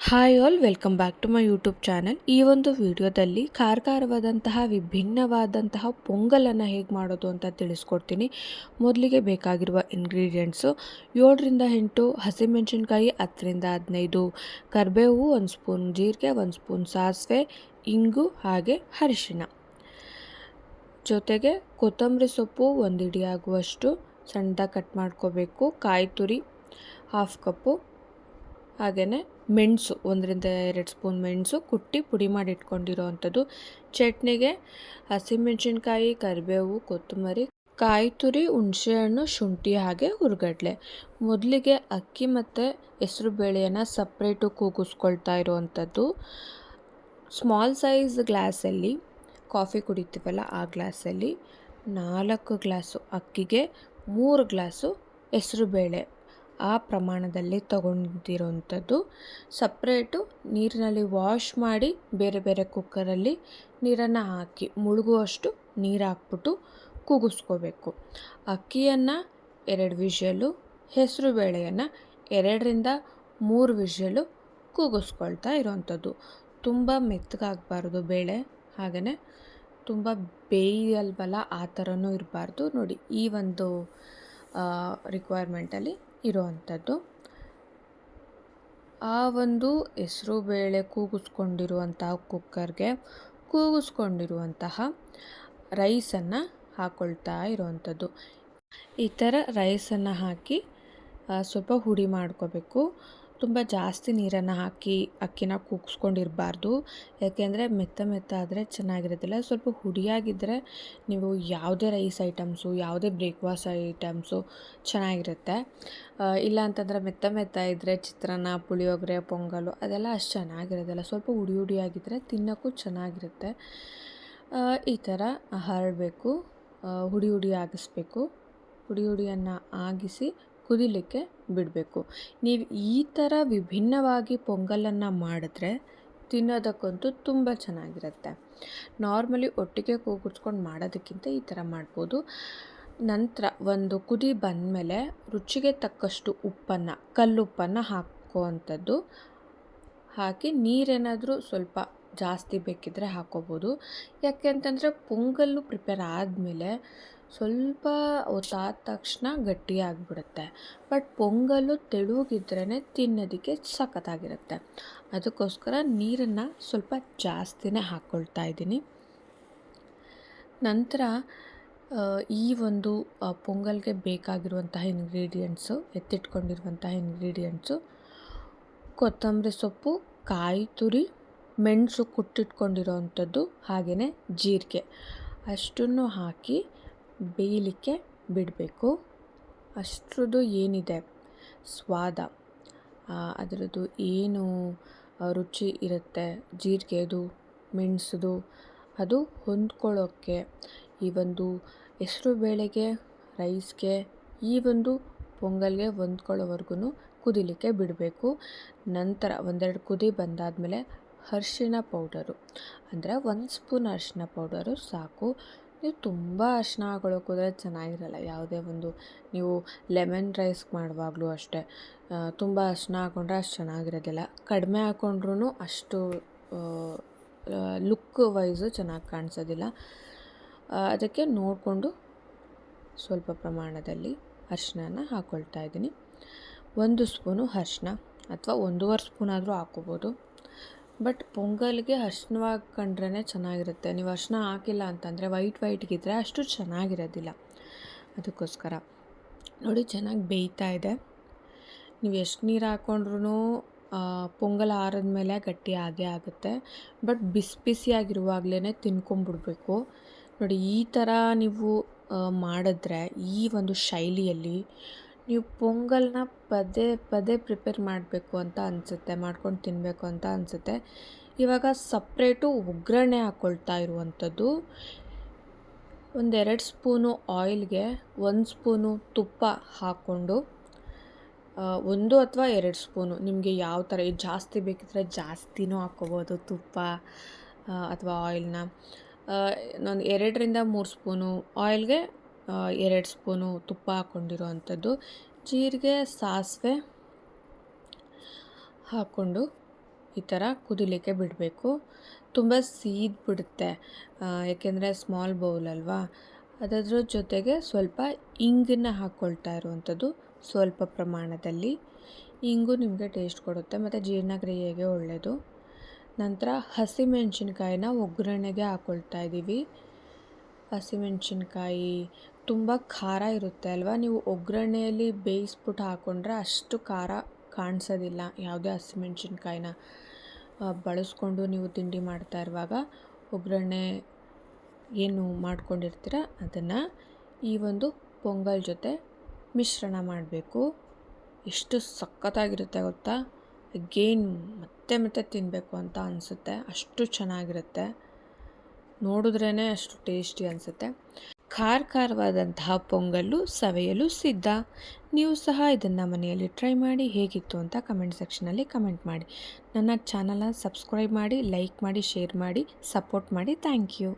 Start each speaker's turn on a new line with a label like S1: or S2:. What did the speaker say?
S1: Hi all, welcome back to my YouTube channel. ಈ ಒಂದು ವಿಡಿಯೋದಲ್ಲಿ ಖಾರವಾದಂತಹ ವಿಭಿನ್ನವಾದಂತಹ ಪೊಂಗಲನ್ನು ಹೇಗೆ ಮಾಡೋದು ಅಂತ ತಿಳಿಸ್ಕೊಡ್ತೀನಿ. ಮೊದಲಿಗೆ ಬೇಕಾಗಿರುವ ಇಂಗ್ರೀಡಿಯೆಂಟ್ಸು 7ರಿಂದ 8 ಹಸಿಮೆಣಸಿನ್ಕಾಯಿ, 10ರಿಂದ 15 ಕರಿಬೇವು, 1 ಸ್ಪೂನ್ ಜೀರಿಗೆ, 1 ಸ್ಪೂನ್ ಸಾಸಿವೆ, ಇಂಗು ಹಾಗೆ ಅರಿಶಿಣ. ಜೊತೆಗೆ ಕೊತ್ತಂಬರಿ ಸೊಪ್ಪು 1 ಹಿಡಿ ಆಗುವಷ್ಟು ಸಣ್ಣದಾಗಿ ಕಟ್ ಮಾಡ್ಕೋಬೇಕು. ಕಾಯಿ ತುರಿ 1/2 ಕಪ್ಪು, ಹಾಗೆಯೇ ಮೆಣಸು 1ರಿಂದ 2 ಸ್ಪೂನ್ ಮೆಣಸು ಕುಟ್ಟಿ ಪುಡಿ ಮಾಡಿ ಇಟ್ಕೊಂಡಿರೋ ಅಂಥದ್ದು. ಚಟ್ನಿಗೆ ಹಸಿಮೆಣಸಿನ್ಕಾಯಿ, ಕರಿಬೇವು, ಕೊತ್ತಂಬರಿ, ಕಾಯಿ ತುರಿ, ಹುಣಸೆಹಣ್ಣು, ಶುಂಠಿ ಹಾಗೆ ಹುರ್ಗಡ್ಲೆ. ಮೊದಲಿಗೆ ಅಕ್ಕಿ ಮತ್ತು ಹೆಸರು ಬೇಳೆಯನ್ನು ಸಪ್ರೇಟು ಕೂಗಿಸ್ಕೊಳ್ತಾ ಇರೋವಂಥದ್ದು. ಸ್ಮಾಲ್ ಸೈಜ್ ಗ್ಲಾಸಲ್ಲಿ ಕಾಫಿ ಕುಡಿತೀವಲ್ಲ ಆ ಗ್ಲಾಸಲ್ಲಿ 4 ಗ್ಲಾಸು ಅಕ್ಕಿಗೆ 3 ಗ್ಲಾಸು ಹೆಸರು ಬೇಳೆ ಆ ಪ್ರಮಾಣದಲ್ಲಿ ತೊಗೊಂಡಿರೋವಂಥದ್ದು. ಸಪ್ರೇಟು ನೀರಿನಲ್ಲಿ ವಾಶ್ ಮಾಡಿ ಬೇರೆ ಬೇರೆ ಕುಕ್ಕರಲ್ಲಿ ನೀರನ್ನು ಹಾಕಿ ಮುಳುಗುವಷ್ಟು ನೀರು ಹಾಕ್ಬಿಟ್ಟು ಕೂಗಿಸ್ಕೋಬೇಕು. ಅಕ್ಕಿಯನ್ನು 2 ವಿಷಲು, ಹೆಸರು ಬೇಳೆಯನ್ನು 2ರಿಂದ 3 ವಿಷಲು ಕೂಗಿಸ್ಕೊಳ್ತಾ ಇರೋವಂಥದ್ದು. ತುಂಬ ಮೆತ್ತಗಾಗಬಾರ್ದು ಬೇಳೆ, ಹಾಗೆಯೇ ತುಂಬ ಬೇಯಲ್ವಲ್ಲ ಆ ಥರನೂ ಇರಬಾರ್ದು. ನೋಡಿ, ಈ ಒಂದು ರಿಕ್ವೈರ್ಮೆಂಟಲ್ಲಿ ಇರೋವಂಥದ್ದು. ಆ ಒಂದು ಹೆಸರು ಬೇಳೆ ಕೂಗಿಸ್ಕೊಂಡಿರುವಂತಹ ಕುಕ್ಕರ್ಗೆ ಕೂಗಿಸ್ಕೊಂಡಿರುವಂತಹ ರೈಸನ್ನು ಹಾಕ್ಕೊಳ್ತಾ ಇರೋವಂಥದ್ದು. ಈ ಥರ ರೈಸನ್ನು ಹಾಕಿ ಸ್ವಲ್ಪ ಹುಡಿ ಮಾಡ್ಕೋಬೇಕು. ತುಂಬ ಜಾಸ್ತಿ ನೀರನ್ನು ಹಾಕಿ ಅಕ್ಕಿನ ಕೂಗಿಸ್ಕೊಂಡಿರಬಾರ್ದು, ಯಾಕೆಂದರೆ ಮೆತ್ತ ಆದರೆ ಚೆನ್ನಾಗಿರೋದಿಲ್ಲ. ಸ್ವಲ್ಪ ಹುಡಿಯಾಗಿದ್ದರೆ ನೀವು ಯಾವುದೇ ರೈಸ್ ಐಟಮ್ಸು, ಯಾವುದೇ ಬ್ರೇಕ್ಫಾಸ್ಟ್ ಐಟಮ್ಸು ಚೆನ್ನಾಗಿರುತ್ತೆ. ಇಲ್ಲ ಅಂತಂದರೆ ಮೆತ್ತ ಇದ್ದರೆ ಚಿತ್ರಾನ್ನ, ಪುಳಿಯೋಗರೆ, ಪೊಂಗಲು ಅದೆಲ್ಲ ಅಷ್ಟು ಚೆನ್ನಾಗಿರೋದಿಲ್ಲ. ಸ್ವಲ್ಪ ಹುಡಿಯಾಗಿದ್ದರೆ ತಿನ್ನೋಕ್ಕೂ ಚೆನ್ನಾಗಿರುತ್ತೆ. ಈ ಥರ ಹರಡಬೇಕು, ಹುಡಿ ಆಗಿಸ್ಬೇಕು. ಹುಡಿಯನ್ನು ಆಗಿಸಿ ಕುದಿಲಿಕ್ಕೆ ಬಿಡಬೇಕು. ನೀವು ಈ ಥರ ವಿಭಿನ್ನವಾಗಿ ಪೊಂಗಲನ್ನು ಮಾಡಿದ್ರೆ ತಿನ್ನೋದಕ್ಕಂತೂ ತುಂಬ ಚೆನ್ನಾಗಿರುತ್ತೆ. ನಾರ್ಮಲಿ ಒಟ್ಟಿಗೆ ಕೂಗಿಸ್ಕೊಂಡು ಮಾಡೋದಕ್ಕಿಂತ ಈ ಥರ ಮಾಡ್ಬೋದು. ನಂತರ ಒಂದು ಕುದಿ ಬಂದಮೇಲೆ ರುಚಿಗೆ ತಕ್ಕಷ್ಟು ಉಪ್ಪನ್ನು, ಕಲ್ಲುಪ್ಪನ್ನು ಹಾಕುವಂಥದ್ದು. ಹಾಕಿ ನೀರೇನಾದರೂ ಸ್ವಲ್ಪ ಜಾಸ್ತಿ ಬೇಕಿದ್ದರೆ ಹಾಕ್ಕೋಬೋದು. ಯಾಕೆ ಅಂತಂದರೆ ಪೊಂಗಲ್ಲು ಪ್ರಿಪೇರ್ ಆದಮೇಲೆ ಸ್ವಲ್ಪ ಹೊತ್ತಾದ ತಕ್ಷಣ ಗಟ್ಟಿಯಾಗಿಬಿಡುತ್ತೆ. ಬಟ್ ಪೊಂಗಲ್ಲು ತೆಳುಗಿದ್ರೇ ತಿನ್ನೋದಕ್ಕೆ ಸಖತ್ತಾಗಿರುತ್ತೆ. ಅದಕ್ಕೋಸ್ಕರ ನೀರನ್ನು ಸ್ವಲ್ಪ ಜಾಸ್ತಿನೇ ಹಾಕ್ಕೊಳ್ತಾ ಇದ್ದೀನಿ. ನಂತರ ಈ ಒಂದು ಪೊಂಗಲ್ಗೆ ಬೇಕಾಗಿರುವಂತಹ ಇಂಗ್ರೀಡಿಯೆಂಟ್ಸು, ಎತ್ತಿಟ್ಕೊಂಡಿರುವಂತಹ ಇಂಗ್ರೀಡಿಯೆಂಟ್ಸು ಕೊತ್ತಂಬರಿ ಸೊಪ್ಪು, ಕಾಯಿ ತುರಿ, ಮೆಣಸು ಕುಟ್ಟಿಟ್ಕೊಂಡಿರೋವಂಥದ್ದು, ಹಾಗೆಯೇ ಜೀರಿಗೆ ಅಷ್ಟನ್ನು ಹಾಕಿ ಬೇಯಲಿಕ್ಕೆ ಬಿಡಬೇಕು. ಅಷ್ಟರದ್ದು ಏನಿದೆ ಸ್ವಾದ, ಅದರದ್ದು ಏನು ರುಚಿ ಇರುತ್ತೆ ಜೀರಿಗೆದು, ಮೆಣಸದು, ಅದು ಹೊಂದ್ಕೊಳ್ಳೋಕ್ಕೆ ಈ ಒಂದು ಹೆಸರು ಬೇಳೆಗೆ, ರೈಸ್ಗೆ, ಈ ಒಂದು ಪೊಂಗಲ್ಗೆ ಹೊಂದ್ಕೊಳ್ಳೋವರೆಗೂ ಕುದಿಲಿಕ್ಕೆ ಬಿಡಬೇಕು. ನಂತರ 1-2 ಕುದಿ ಬಂದಾದಮೇಲೆ ಅರಿಶಿಣ ಪೌಡರು, ಅಂದರೆ 1 ಸ್ಪೂನ್ ಅರಿಶಿಣ ಪೌಡರು ಸಾಕು. ನೀವು ತುಂಬ ಅರಿಶಿಣ ಹಾಕೊಳ್ಳೋಕ್ಕೋದ್ರೆ ಚೆನ್ನಾಗಿರಲ್ಲ. ಯಾವುದೇ ಒಂದು ನೀವು ಲೆಮನ್ ರೈಸ್ ಮಾಡುವಾಗಲೂ ಅಷ್ಟೇ, ತುಂಬ ಅರಿಶಿಣ ಹಾಕ್ಕೊಂಡ್ರೆ ಅಷ್ಟು ಚೆನ್ನಾಗಿರೋದಿಲ್ಲ. ಕಡಿಮೆ ಹಾಕ್ಕೊಂಡ್ರೂ ಅಷ್ಟು ಲುಕ್ ವೈಸು ಚೆನ್ನಾಗಿ ಕಾಣಿಸೋದಿಲ್ಲ. ಅದಕ್ಕೆ ನೋಡಿಕೊಂಡು ಸ್ವಲ್ಪ ಪ್ರಮಾಣದಲ್ಲಿ ಅರಿಶಿಣನ ಹಾಕ್ಕೊಳ್ತಾ ಇದ್ದೀನಿ. 1 ಸ್ಪೂನು ಅರಿಶಿಣ ಅಥವಾ 1.5 ಸ್ಪೂನ್ ಆದರೂ ಹಾಕ್ಕೋಬೋದು. ಬಟ್ ಪೊಂಗಲ್ಗೆ ಅರಿಶಿಣವಾಗಿ ಕಂಡ್ರೇ ಚೆನ್ನಾಗಿರುತ್ತೆ. ನೀವು ಅರಿಶಿಣ ಹಾಕಿಲ್ಲ ಅಂತಂದರೆ ವೈಟ್ಗಿದ್ದರೆ ಅಷ್ಟು ಚೆನ್ನಾಗಿರೋದಿಲ್ಲ. ಅದಕ್ಕೋಸ್ಕರ ನೋಡಿ, ಚೆನ್ನಾಗಿ ಬೇಯ್ತಾ ಇದೆ. ನೀವು ಎಷ್ಟು ನೀರು ಹಾಕ್ಕೊಂಡ್ರೂ ಪೊಂಗಲ್ ಆರಿದ್ಮೇಲೆ ಗಟ್ಟಿ ಆಗೇ ಆಗುತ್ತೆ. ಬಟ್ ಬಿಸಿಯಾಗಿರುವಾಗಲೇ ತಿನ್ಕೊಂಬಿಡ್ಬೇಕು. ನೋಡಿ, ಈ ಥರ ನೀವು ಮಾಡಿದ್ರೆ ಈ ಒಂದು ಶೈಲಿಯಲ್ಲಿ ನೀವು ಪೊಂಗಲ್ನ ಪದೇ ಪ್ರಿಪೇರ್ ಮಾಡಬೇಕು ಅಂತ ಅನಿಸುತ್ತೆ, ಮಾಡ್ಕೊಂಡು ತಿನ್ನಬೇಕು ಅಂತ ಅನಿಸುತ್ತೆ. ಇವಾಗ ಸಪ್ರೇಟು ಒಗ್ಗರಣೆ ಹಾಕ್ಕೊಳ್ತಾ ಇರುವಂಥದ್ದು. 1-2 ಸ್ಪೂನು ಆಯಿಲ್ಗೆ 1 ಸ್ಪೂನು ತುಪ್ಪ ಹಾಕ್ಕೊಂಡು, 1 ಅಥವಾ 2 ಸ್ಪೂನು ನಿಮಗೆ ಯಾವ ಥರ ಜಾಸ್ತಿ ಬೇಕಿದ್ದರೆ ಜಾಸ್ತಿನೂ ಹಾಕ್ಕೋಬೋದು ತುಪ್ಪ ಅಥವಾ ಆಯಿಲ್ನ. 2ರಿಂದ 3 ಸ್ಪೂನು ಆಯಿಲ್ಗೆ 2 ಸ್ಪೂನು ತುಪ್ಪ ಹಾಕ್ಕೊಂಡಿರೋ ಅಂಥದ್ದು. ಜೀರಿಗೆ, ಸಾಸಿವೆ ಹಾಕ್ಕೊಂಡು ಈ ಥರ ಕುದಿಲಿಕ್ಕೆ ಬಿಡಬೇಕು. ತುಂಬ ಬಿಡುತ್ತೆ, ಏಕೆಂದರೆ ಸ್ಮಾಲ್ ಬೌಲ್ ಅಲ್ವಾ. ಅದರ ಜೊತೆಗೆ ಸ್ವಲ್ಪ ಇಂಗನ್ನ ಹಾಕ್ಕೊಳ್ತಾ ಇರುವಂಥದ್ದು ಸ್ವಲ್ಪ ಪ್ರಮಾಣದಲ್ಲಿ. ಇಂಗು ನಿಮಗೆ ಟೇಸ್ಟ್ ಕೊಡುತ್ತೆ ಮತ್ತು ಜೀರ್ಣಕ್ರಿಯೆಗೆ ಒಳ್ಳೆಯದು. ನಂತರ ಹಸಿಮೆಣಸಿನ್ಕಾಯಿನ ಒಗ್ಗರಣೆಗೆ ಹಾಕ್ಕೊಳ್ತಾ ಇದ್ದೀವಿ. ಹಸಿಮೆಣಸಿನ್ಕಾಯಿ ತುಂಬ ಖಾರ ಇರುತ್ತೆ ಅಲ್ವಾ, ನೀವು ಒಗ್ಗರಣೆಯಲ್ಲಿ ಬೇಯಿಸ್ಬಿಟ್ಟು ಹಾಕ್ಕೊಂಡ್ರೆ ಅಷ್ಟು ಖಾರ ಕಾಣಿಸೋದಿಲ್ಲ. ಯಾವುದೇ ಹಸಿಮೆಣಸಿನ್ಕಾಯಿನ ಬಳಸ್ಕೊಂಡು ನೀವು ತಿಂಡಿ ಮಾಡ್ತಾ ಇರುವಾಗ ಒಗ್ಗರಣೆ ಏನು ಮಾಡ್ಕೊಂಡಿರ್ತೀರ ಅದನ್ನು ಈ ಒಂದು ಪೊಂಗಲ್ ಜೊತೆ ಮಿಶ್ರಣ ಮಾಡಬೇಕು. ಎಷ್ಟು ಸಖತ್ತಾಗಿರುತ್ತೆ ಗೊತ್ತಾ, ಅಗೇನ್ ಮತ್ತೆ ಮತ್ತೆ ತಿನ್ನಬೇಕು ಅಂತ ಅನಿಸುತ್ತೆ, ಅಷ್ಟು ಚೆನ್ನಾಗಿರುತ್ತೆ. ನೋಡಿದ್ರೇ ಅಷ್ಟು ಟೇಸ್ಟಿ ಅನಿಸುತ್ತೆ. ಖಾರವಾದಂತಹ ಪೊಂಗಲ್ಲು ಸವಿಯಲು ಸಿದ್ಧ. ನೀವು ಸಹ ಇದನ್ನು ಮನೆಯಲ್ಲಿ ಟ್ರೈ ಮಾಡಿ ಹೇಗಿತ್ತು ಅಂತ ಕಮೆಂಟ್ ಸೆಕ್ಷನಲ್ಲಿ ಕಮೆಂಟ್ ಮಾಡಿ. ನನ್ನ ಚಾನಲ್ನ ಸಬ್ಸ್ಕ್ರೈಬ್ ಮಾಡಿ, ಲೈಕ್ ಮಾಡಿ, ಶೇರ್ ಮಾಡಿ, ಸಪೋರ್ಟ್ ಮಾಡಿ. Thank you.